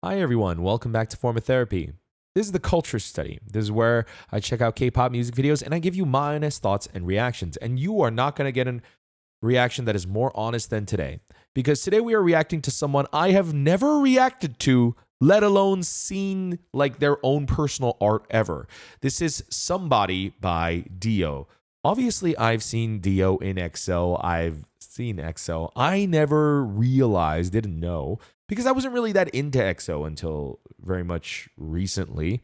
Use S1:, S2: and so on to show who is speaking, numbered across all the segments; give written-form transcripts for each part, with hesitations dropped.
S1: Hi everyone, welcome back to Form of Therapy. This is the Culture Study. This is where I check out K-pop music videos and I give you my honest thoughts and reactions. And you are not going to get a reaction that is more honest than today. Because today we are reacting to someone I have never reacted to, let alone seen like their own personal art ever. This is Somebody by Dio. Obviously, I've seen Dio in EXO. I've seen EXO. I never realized, didn't know, because I wasn't really that into EXO until very much recently.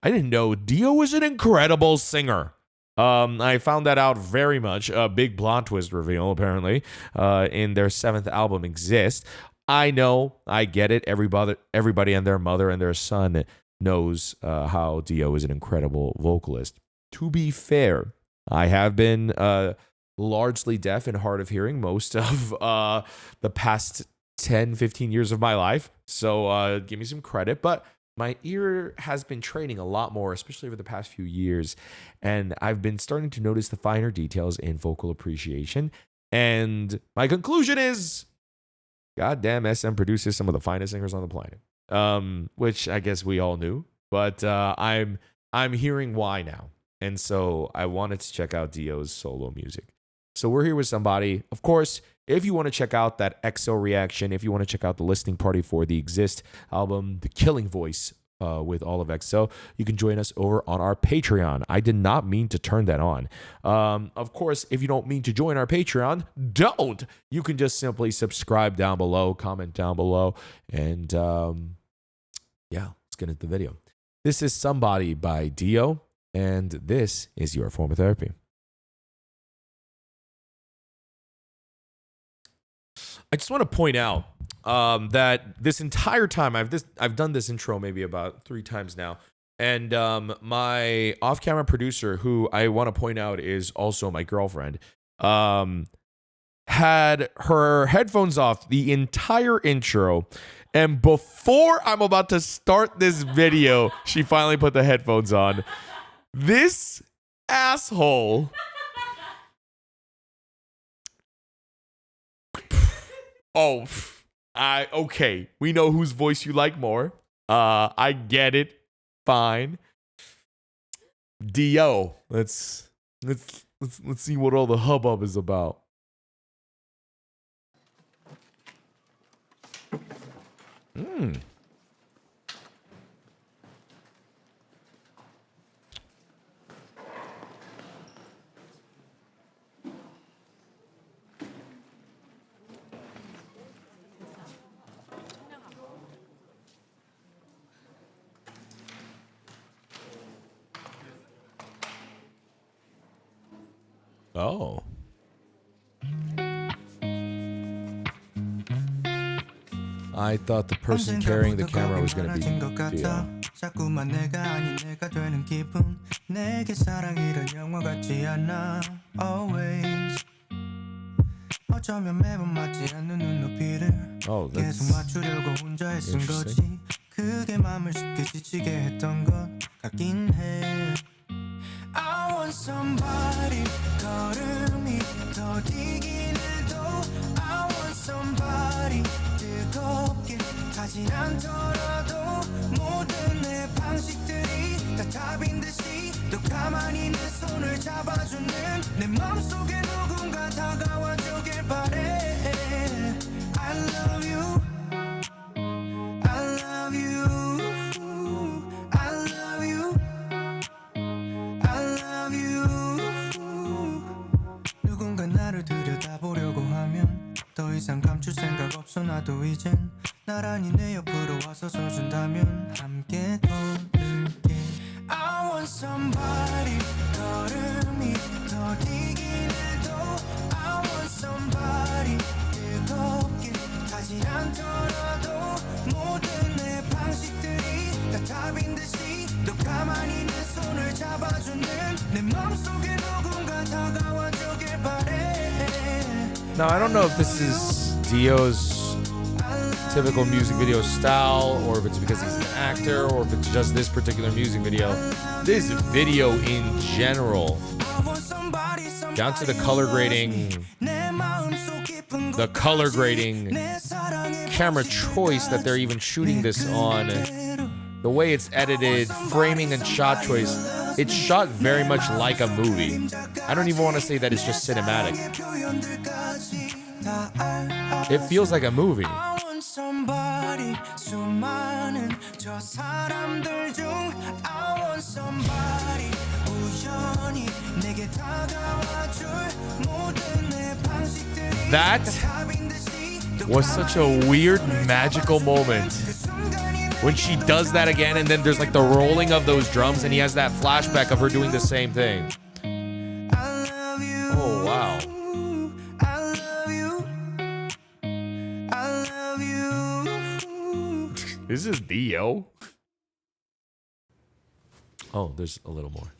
S1: I didn't know Dio was an incredible singer. I found that out very much. A big plot twist reveal, apparently, in their 7th album, Exist. I know, I get it. Everybody and their mother and their son knows how Dio is an incredible vocalist. To be fair, I have been largely deaf and hard of hearing most of the past 10, 15 years of my life. So give me some credit. But my ear has been training a lot more, especially over the past few years. And I've been starting to notice the finer details in vocal appreciation. And my conclusion is, goddamn, SM produces some of the finest singers on the planet. Which I guess we all knew. But I'm hearing why now. And so I wanted to check out Dio's solo music. So we're here with Somebody. Of course, if you want to check out that EXO reaction, if you want to check out the listening party for the Exist album, The Killing Voice with all of EXO, you can join us over on our Patreon. I did not mean to turn that on. Of course, if you don't mean to join our Patreon, don't. You can just simply subscribe down below, comment down below, and yeah, let's get into the video. This is Somebody by Dio, and this is your form of therapy. I just want to point out that this entire time I've done this intro maybe about 3 times now, and my off-camera producer, who I want to point out is also my girlfriend, had her headphones off the entire intro, and before I'm about to start this video, she finally put the headphones on. This asshole. Oh, okay. We know whose voice you like more. I get it. Fine. Dio. Let's see what all the hubbub is about. Oh. I thought the person carrying the camera was going to be Dio.
S2: 자꾸만 내가 아닌 내가 되는 기분 내게 사랑이란 영화 같지 않아 always 어쩌면 매번 맞지 않는 눈높이를 계속 맞추려고 혼자 애쓴 거지 그게 맘을 쉽게 지치게 했던 것 같긴 해 I want somebody 걸음이 더디긴 해도 I want somebody 뜨겁게 가진 않더라도 모든 내 방식들이 다 답인 듯이 또 가만히 내 손을 잡아주는 내 맘속에 누군가 다가와주길 바래 I love you I love you I love you I love you 누군가 나를 들여다보려고 하면 더 이상 감출 생각 없어 나도 이젠 나란히 내 옆으로 와서 서준다면 함께 걸을게 I want somebody 걸음이 더디긴 해도 I want somebody 뜨겁게 가진 않더라도 모든 내 방식들이 다 답인 듯이 또 가만히 내 손을 잡아주는 내 맘속에 누군가 다가와주길 바래
S1: Now I don't know if this is Dio's typical music video style, or if it's because he's an actor, or if it's just this particular music video. This video in general, down to the color grading, the color grading, camera choice that they're even shooting this on, the way it's edited, framing and shot choice, it's shot very much like a movie. I don't even want to say that it's just cinematic. It feels like a movie. That was such a weird, magical moment. When she does that again, and then there's like the rolling of those drums, and he has that flashback of her doing the same thing. Oh, wow. This is Dio. Oh, there's a little more.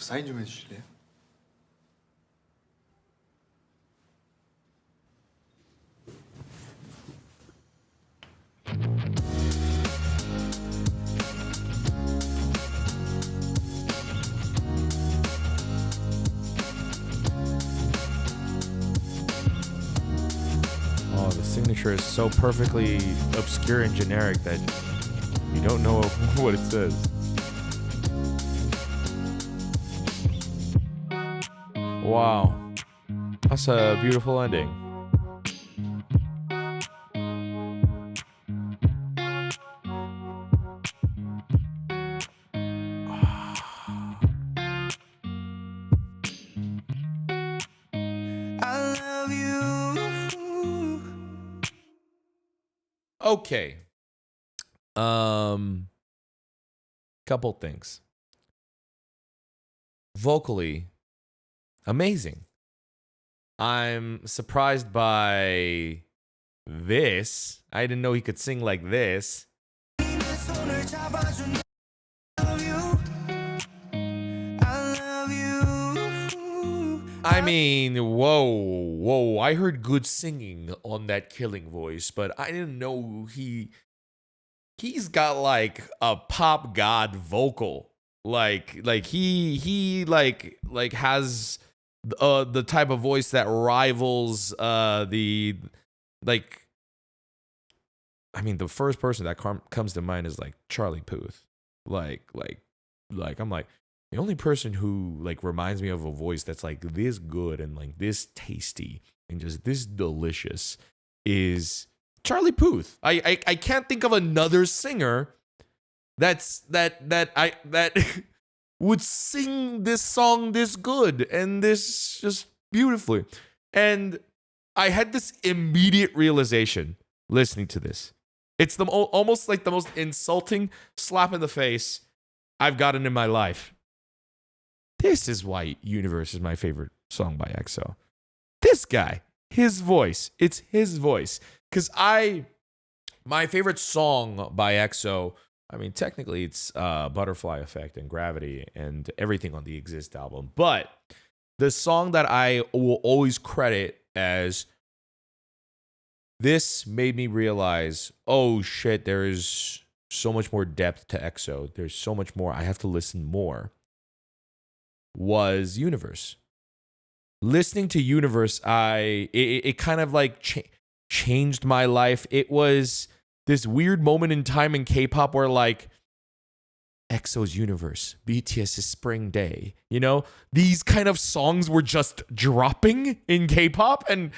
S3: 사인 좀 해주실래요?
S1: Oh, the signature is so perfectly obscure and generic that you don't know what it says. Wow. That's a beautiful ending. Okay. Couple things. Vocally, amazing. I'm surprised by this. I didn't know he could sing like this. I mean, whoa. I heard good singing on that Killing voice, but I didn't know he's got like a pop god vocal. Like he has the type of voice that rivals the like. I mean, the first person that comes to mind is like Charlie Puth. Like I'm like, the only person who like reminds me of a voice that's like this good and like this tasty and just this delicious is Charlie Puth. I can't think of another singer that would sing this song this good and this just beautifully. And I had this immediate realization listening to this. It's almost like the most insulting slap in the face I've gotten in my life. This is why Universe is my favorite song by EXO. This guy, his voice, it's his voice. Because my favorite song by EXO, I mean, technically it's Butterfly Effect and Gravity and everything on the Exist album. But the song that I will always credit as this made me realize, oh shit, there is so much more depth to EXO. There's so much more. I have to listen more. Was Universe. Listening to Universe, it kind of like changed my life. It was this weird moment in time in K-pop where like EXO's Universe, BTS's Spring Day, you know, these kind of songs were just dropping in K-pop, and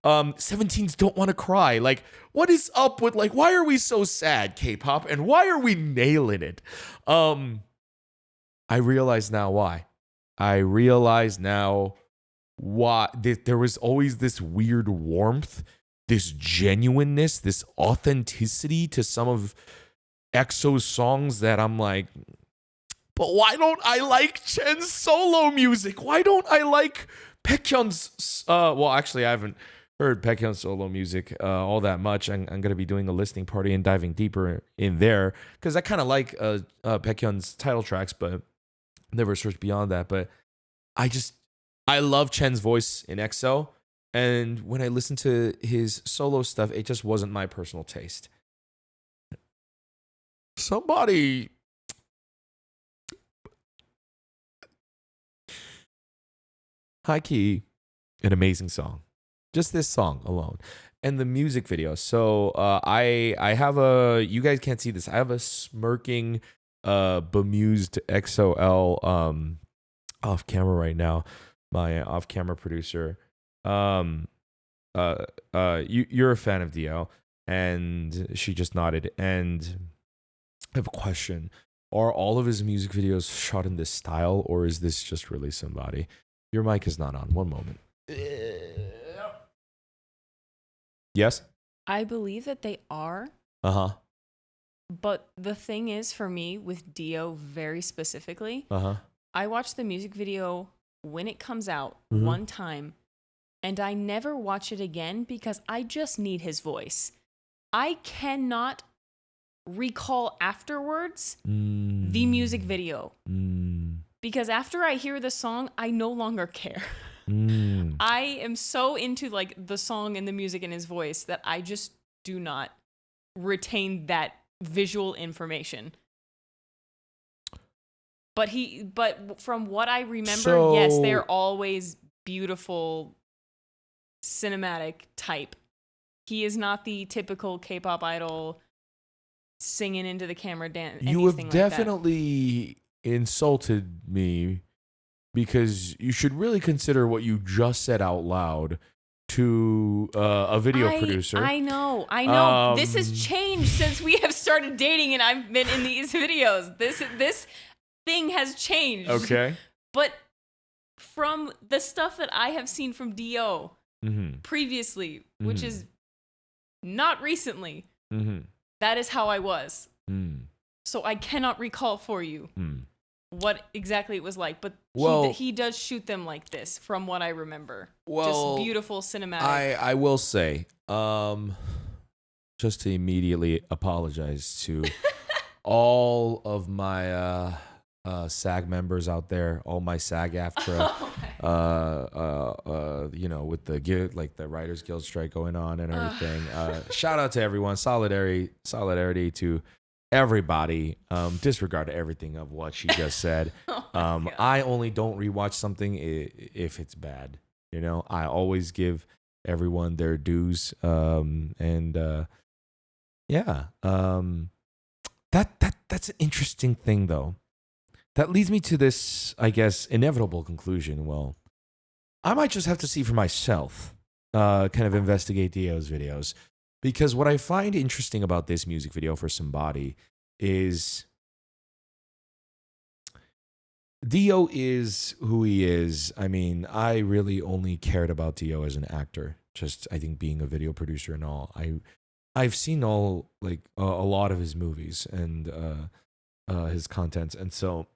S1: 17's Don't Want to Cry. Like, what is up with, like, why are we so sad, K-pop, and why are we nailing it? I realize now why. I realize now why there was always this weird warmth, this genuineness, this authenticity to some of EXO's songs that I'm like, but why don't I like Chen's solo music? Why don't I like Baekhyun's, well, actually, I haven't heard Baekhyun's solo music all that much. I'm going to be doing a listening party and diving deeper in there because I kind of like Baekhyun's title tracks, but never searched beyond that. But I love Chen's voice in EXO. And when I listened to his solo stuff, it just wasn't my personal taste. Somebody. High key, an amazing song. Just this song alone. And the music video. So I have you guys can't see this. I have a smirking, bemused XOL off camera right now. My off camera producer. You're a fan of DL, and she just nodded. And I have a question: are all of his music videos shot in this style, or is this just really somebody? Your mic is not on. One moment. Yes.
S4: I believe that they are.
S1: Uh-huh.
S4: But the thing is, for me, with Dio very specifically, I watch the music video when it comes out one time, and I never watch it again because I just need his voice. I cannot recall afterwards the music video. Because after I hear the song, I no longer care. I am so into like the song and the music and his voice that I just do not retain that visual information. But from what I remember, yes, they're always beautiful cinematic type. He is not the typical K-pop idol singing into the camera dance.
S1: You have definitely insulted me because you should really consider what you just said out loud to a video producer.
S4: I know. This has changed since we have started dating and I've been in these videos. This thing has changed.
S1: Okay.
S4: But from the stuff that I have seen from Dio previously, which is not recently, that is how I was. So I cannot recall for you what exactly it was like. But he does shoot them like this, from what I remember. Just beautiful cinematic.
S1: I will say, just to immediately apologize to all of my SAG members out there, all my SAG-AFTRA, with the Writers Guild strike going on and everything. Shout out to everyone. Solidarity to everybody. Disregard everything of what she just said. I only don't rewatch something if it's bad. I always give everyone their dues. That's an interesting thing, though. That leads me to this, I guess, inevitable conclusion. Well, I might just have to see for myself, kind of investigate Dio's videos. Because what I find interesting about this music video for Somebody is Dio is who he is. I mean, I really only cared about Dio as an actor. Just, I think, being a video producer and all. I've seen a lot of his movies and his contents. And so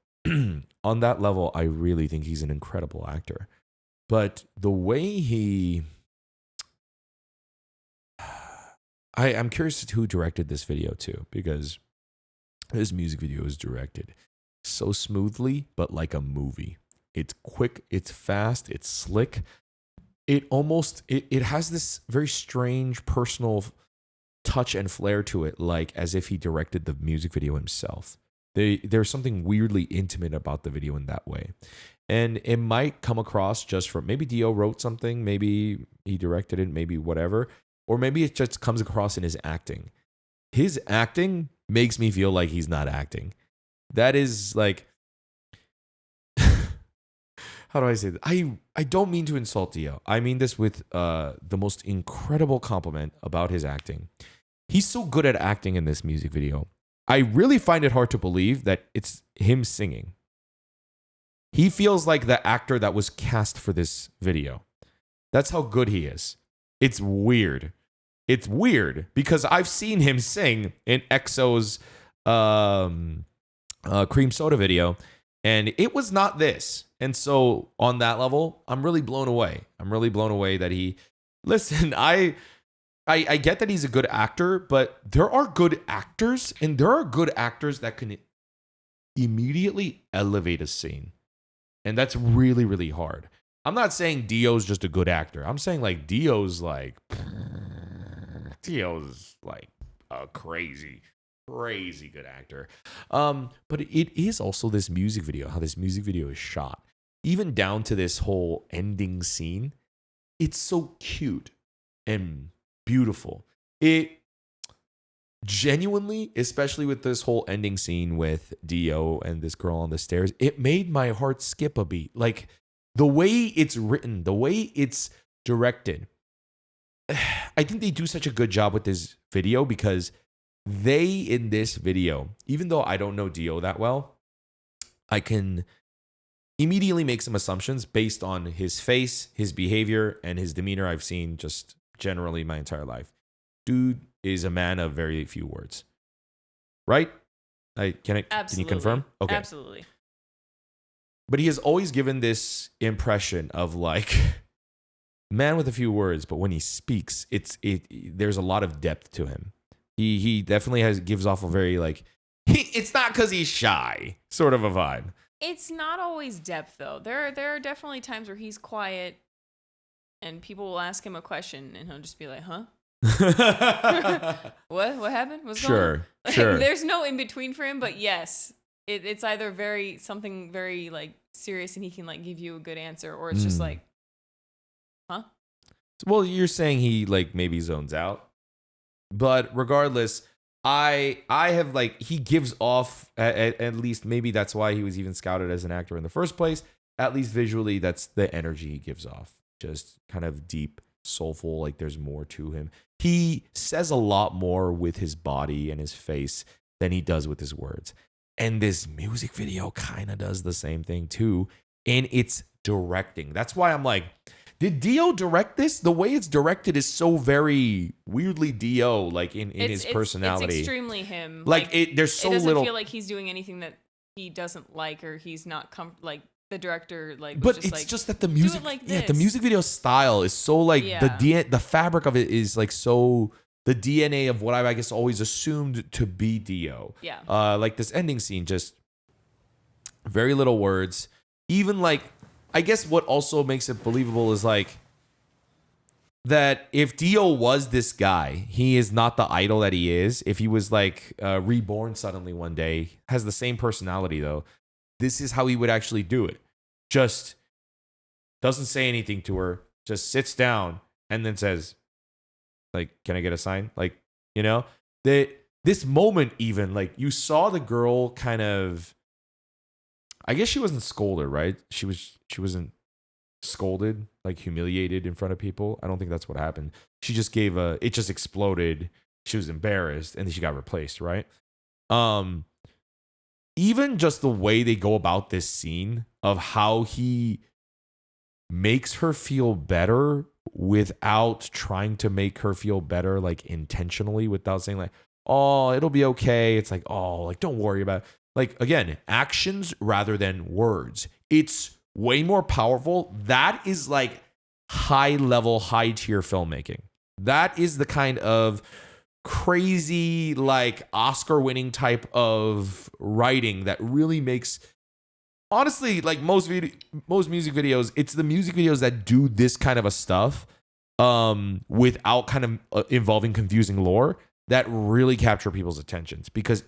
S1: on that level, I really think he's an incredible actor. But the way I'm curious who directed this video too, because this music video is directed so smoothly, but like a movie. It's quick, it's fast, it's slick. It has this very strange personal touch and flair to it, like as if he directed the music video himself. There's something weirdly intimate about the video in that way. And it might come across just from, maybe Dio wrote something, maybe he directed it, maybe whatever. Or maybe it just comes across in his acting. His acting makes me feel like he's not acting. That is like, how do I say that? I don't mean to insult Dio. I mean this with the most incredible compliment about his acting. He's so good at acting in this music video. I really find it hard to believe that it's him singing. He feels like the actor that was cast for this video. That's how good he is. It's weird. It's weird because I've seen him sing in EXO's Cream Soda video, and it was not this. And so on that level, I'm really blown away. I'm really blown away that he Listen, I get that he's a good actor, but there are good actors, and there are good actors that can immediately elevate a scene. And that's really, really hard. I'm not saying Dio's just a good actor. I'm saying like Dio's like a crazy, crazy good actor. But it is also this music video, how this music video is shot. Even down to this whole ending scene. It's so cute and beautiful. It genuinely, especially with this whole ending scene with Dio and this girl on the stairs, it made my heart skip a beat. Like the way it's written, the way it's directed. I think they do such a good job with this video because they, in this video, even though I don't know Dio that well, I can immediately make some assumptions based on his face, his behavior, and his demeanor I've seen just generally my entire life. Dude is a man of very few words. Right? Can you confirm? Okay.
S4: Absolutely.
S1: But he has always given this impression of like man with a few words, but when he speaks, there's a lot of depth to him. He definitely gives off a very like it's not because he's shy sort of a vibe.
S4: It's not always depth though. There are definitely times where he's quiet and people will ask him a question and he'll just be like, "Huh? What happened? What's going on?" Like,
S1: Sure.
S4: There's no in between for him, but yes, it's either something very like serious and he can like give you a good answer, or it's just like, "Huh?"
S1: Well, you're saying he like maybe zones out. But regardless, I have like he gives off at least maybe that's why he was even scouted as an actor in the first place. At least visually, that's the energy he gives off. Just kind of deep, soulful, like there's more to him. He says a lot more with his body and his face than he does with his words. And this music video kind of does the same thing too. And it's directing. That's why I'm like, did Dio direct this? The way it's directed is so very weirdly Dio, like in his personality.
S4: It's extremely him.
S1: Like there's so
S4: it doesn't
S1: little.
S4: feel like he's doing anything that he doesn't like, or he's not like the director like.
S1: But
S4: just
S1: it's
S4: like,
S1: just that the music,
S4: like
S1: the music video style is so like
S4: Yeah.
S1: the fabric of it is like so the DNA of what I guess always assumed to be Dio.
S4: Yeah.
S1: Like this ending scene, just very little words. Even like, I guess what also makes it believable is like that if Dio was this guy, he is not the idol that he is. If he was like reborn suddenly one day, has the same personality though, this is how he would actually do it. Just doesn't say anything to her, just sits down and then says, like, "Can I get a sign?" Like, you know, this moment even, like you saw the girl kind of, I guess she wasn't scolded, right? She wasn't scolded, like humiliated in front of people. I don't think that's what happened. She just it just exploded. She was embarrassed and then she got replaced, right? Even just the way they go about this scene of how he makes her feel better without trying to make her feel better, like intentionally, without saying like, "Oh, it'll be okay." It's like, "Oh, like don't worry about it." Like again, actions rather than words. It's way more powerful. That is like high level, high tier filmmaking. That is the kind of crazy, like Oscar winning type of writing that really makes, honestly, like most music videos, it's the music videos that do this kind of a stuff without kind of involving confusing lore that really capture people's attentions, because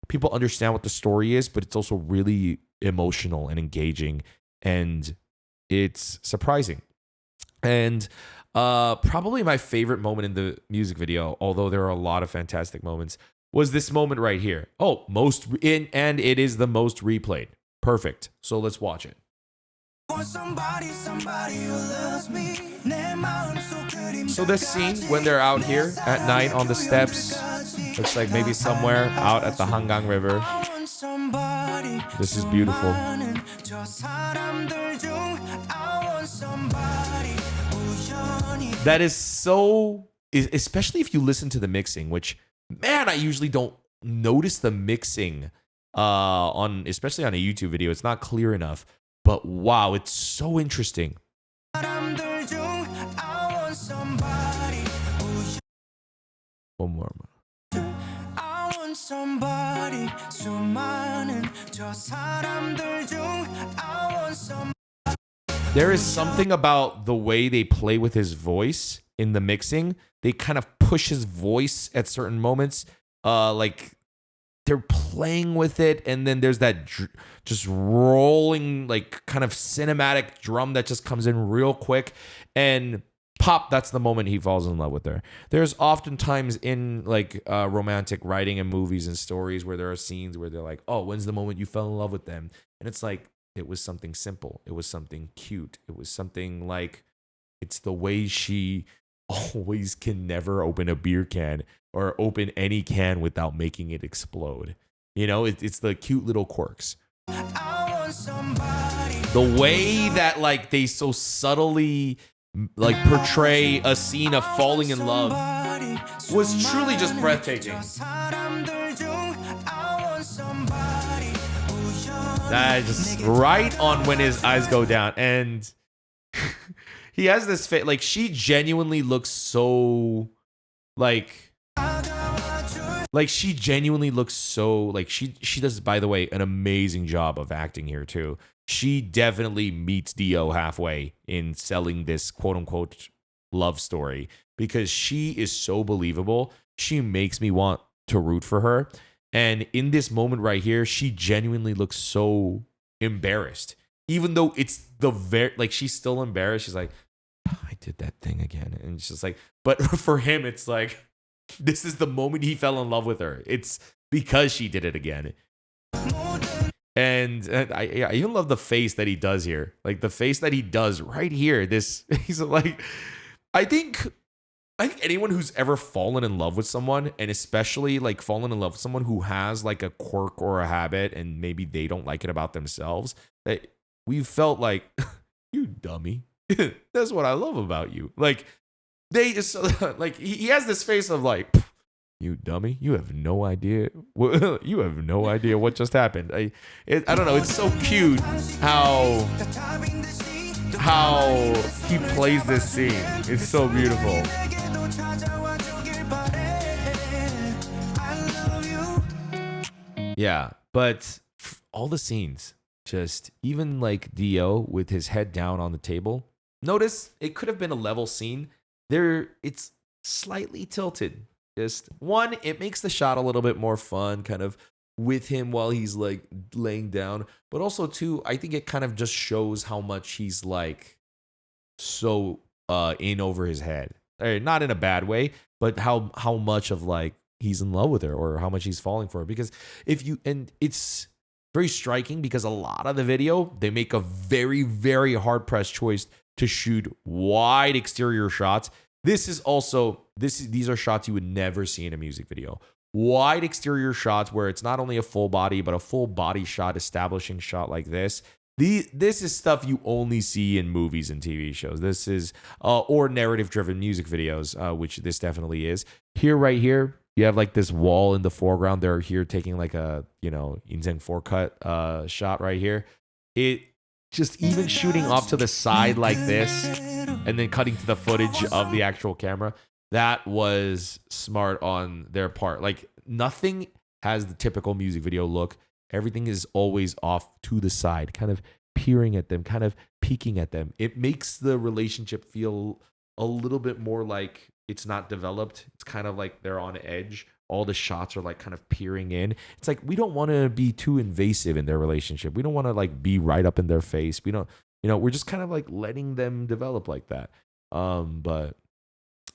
S1: people understand what the story is, but it's also really emotional and engaging, and it's surprising. And probably my favorite moment in the music video, although there are a lot of fantastic moments, was this moment right here. Oh, and it is the most replayed. Perfect. So let's watch it. So this scene when they're out here at night on the steps, looks like maybe somewhere out at the Hangang River. This is beautiful. That is so, especially if you listen to the mixing, which, man, I usually don't notice the mixing especially on a YouTube video. It's not clear enough, but wow, it's so interesting. One more.
S2: I want somebody 수많은 저 사람들 중 I want somebody.
S1: There is something about the way they play with his voice in the mixing. They kind of push his voice at certain moments. Like they're playing with it, and then there's that just rolling, like kind of cinematic drum that just comes in real quick. And pop, that's the moment he falls in love with her. There's oftentimes in like romantic writing and movies and stories where there are scenes where they're like, oh, when's the moment you fell in love with them? And it's like, it was something simple. It was something cute. It was something like, it's the way she always can never open a beer can or open any can without making it explode. You know, it's the cute little quirks. The way that like they so subtly like portray a scene of falling in love was truly just breathtaking. That just right on when his eyes go down, and he has this face. Like she genuinely looks so like she genuinely looks so like she does, by the way, an amazing job of acting here too. She definitely meets Dio halfway in selling this quote unquote love story because she is so believable. She makes me want to root for her. And in this moment right here, she genuinely looks so embarrassed, even though it's like she's still embarrassed. She's like, I did that thing again. And it's just like, but for him, it's like, this is the moment he fell in love with her. It's because she did it again. And I even love the face that he does here. Like the face that he does right here. He's like, I think anyone who's ever fallen in love with someone, and especially like fallen in love with someone who has like a quirk or a habit and maybe they don't like it about themselves, that we've felt like, you dummy. That's what I love about you. Like they just like he has this face of like, you dummy, you have no idea. You have no idea what just happened. I don't know. It's so cute how he plays this scene. It's so beautiful. Yeah, but all the scenes, just even like Dio with his head down on the table. Notice it could have been a level scene. It's slightly tilted. Just one, it makes the shot a little bit more fun, kind of with him while he's like laying down. But also, two, I think it kind of just shows how much he's like so in over his head. Not in a bad way, but how much of like he's in love with her or how much he's falling for her. Because it's very striking because a lot of the video, they make a very, very hard pressed choice to shoot wide exterior shots. These are shots you would never see in a music video. Wide exterior shots where it's not only a full body, but a full body shot, establishing shot like this. This is stuff you only see in movies and TV shows. This is, or narrative-driven music videos, which this definitely is. Right here, you have like this wall in the foreground. They're here taking like a, 인생 4-cut shot right here. It just even shooting off to the side like this and then cutting to the footage of the actual camera. That was smart on their part. Like nothing has the typical music video look. Everything is always off to the side, kind of peering at them, kind of peeking at them. It makes the relationship feel a little bit more like it's not developed. It's kind of like they're on edge. All the shots are like kind of peering in. It's like we don't want to be too invasive in their relationship. We don't want to like be right up in their face. We don't, we're just kind of like letting them develop like that. But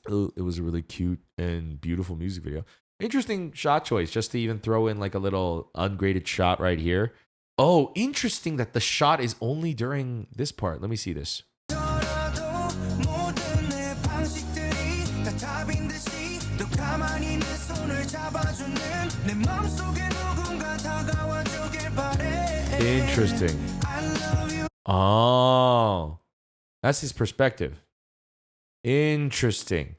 S1: it was a really cute and beautiful music video. Interesting shot choice, just to even throw in like a little ungraded shot right here. Oh, interesting that the shot is only during this part. Let me see this. Interesting. Oh, that's his perspective. Interesting.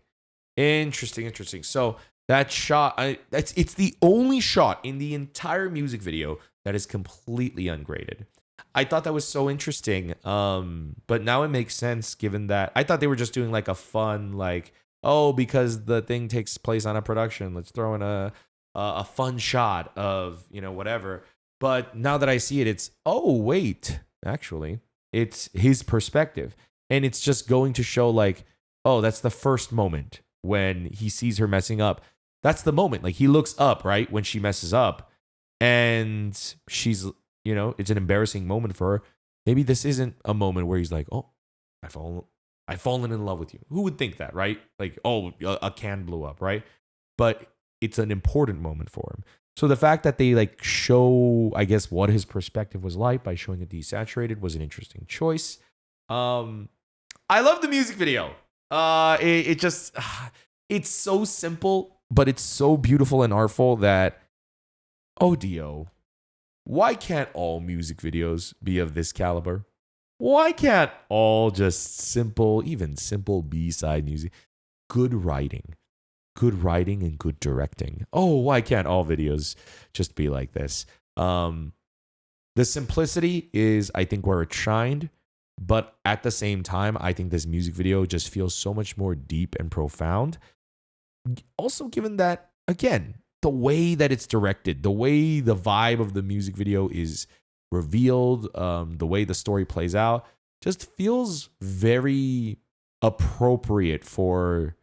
S1: So that shot, it's the only shot in the entire music video that is completely ungraded. I thought that was so interesting. But now it makes sense given that I thought they were just doing like a fun, like oh, because the thing takes place on a production, let's throw in a fun shot of, whatever. But now that I see it, it's, oh, wait, actually, it's his perspective. And it's just going to show like, oh, that's the first moment when he sees her messing up. That's the moment. Like he looks up, right, when she messes up, and she's, it's an embarrassing moment for her. Maybe this isn't a moment where he's like, oh, I've fallen in love with you. Who would think that, right? Like, oh, a can blew up, right? But it's an important moment for him. So the fact that they like show, I guess, what his perspective was like by showing it desaturated was an interesting choice. I love the music video. It just, it's so simple, but it's so beautiful and artful that, oh, Dio, why can't all music videos be of this caliber? Why can't all just simple, even simple B-side music? Good writing and good directing. Oh, why can't all videos just be like this? The simplicity is, I think, where it shined. But at the same time, I think this music video just feels so much more deep and profound. Also, given that, again, the way that it's directed, the way the vibe of the music video is revealed, the way the story plays out, just feels very appropriate for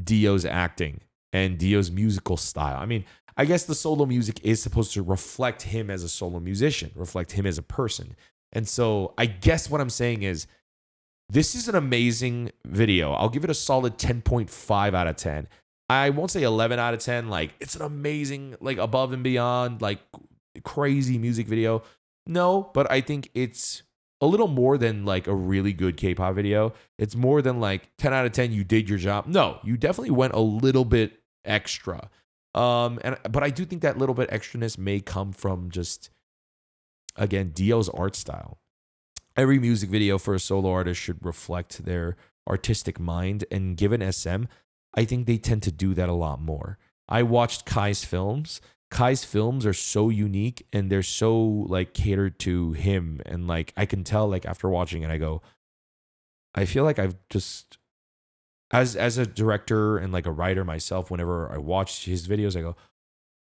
S1: Dio's acting and Dio's musical style. I mean, I guess the solo music is supposed to reflect him as a solo musician, reflect him as a person. And so I guess what I'm saying is this is an amazing video. I'll give it a solid 10.5 out of 10. I won't say 11 out of 10. Like, it's an amazing, like, above and beyond, like, crazy music video. No, but I think it's a little more than, like, a really good K-pop video. It's more than, like, 10 out of 10, you did your job. No, you definitely went a little bit extra. But I do think that little bit extraness may come from just, again, Dio's art style. Every music video for a solo artist should reflect their artistic mind. And given SM, I think they tend to do that a lot more. I watched Kai's films. Kai's films are so unique and they're so like catered to him. And like I can tell like after watching it, I go, I feel like I've just, as a director and like a writer myself, whenever I watch his videos, I go,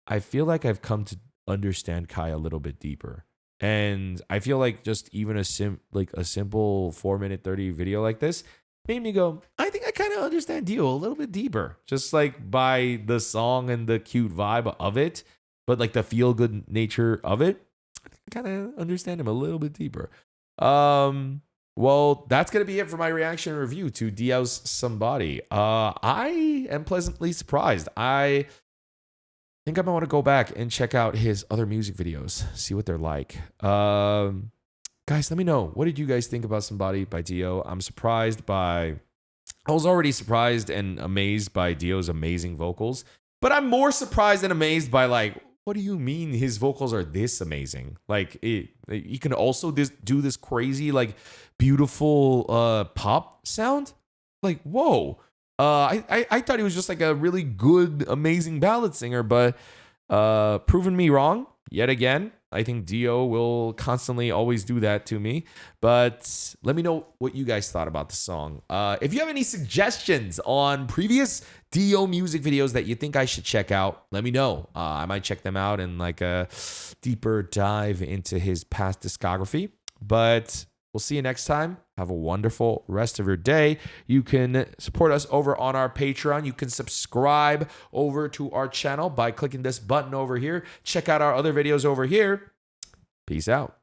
S1: I feel like I've come to understand Kai a little bit deeper. And I feel like just even a simple 4-minute 30 video like this made me go, I think I kind of understand Dio a little bit deeper, just like by the song and the cute vibe of it, but like the feel good nature of it, I kind of understand him a little bit deeper. Well, that's gonna be it for my reaction and review to Dio's Somebody. I am pleasantly surprised. I think I might want to go back and check out his other music videos, see what they're like. Guys, let me know. What did you guys think about Somebody by Dio? I was already surprised and amazed by Dio's amazing vocals, but I'm more surprised and amazed by like, what do you mean his vocals are this amazing? Like, he can also do this crazy, like, beautiful pop sound? Like, whoa. I thought he was just like a really good, amazing ballad singer, but proven me wrong yet again. I think Dio will constantly always do that to me. But let me know what you guys thought about the song. If you have any suggestions on previous Dio music videos that you think I should check out, let me know. I might check them out and like a deeper dive into his past discography. But we'll see you next time. Have a wonderful rest of your day. You can support us over on our Patreon. You can subscribe over to our channel by clicking this button over here. Check out our other videos over here. Peace out.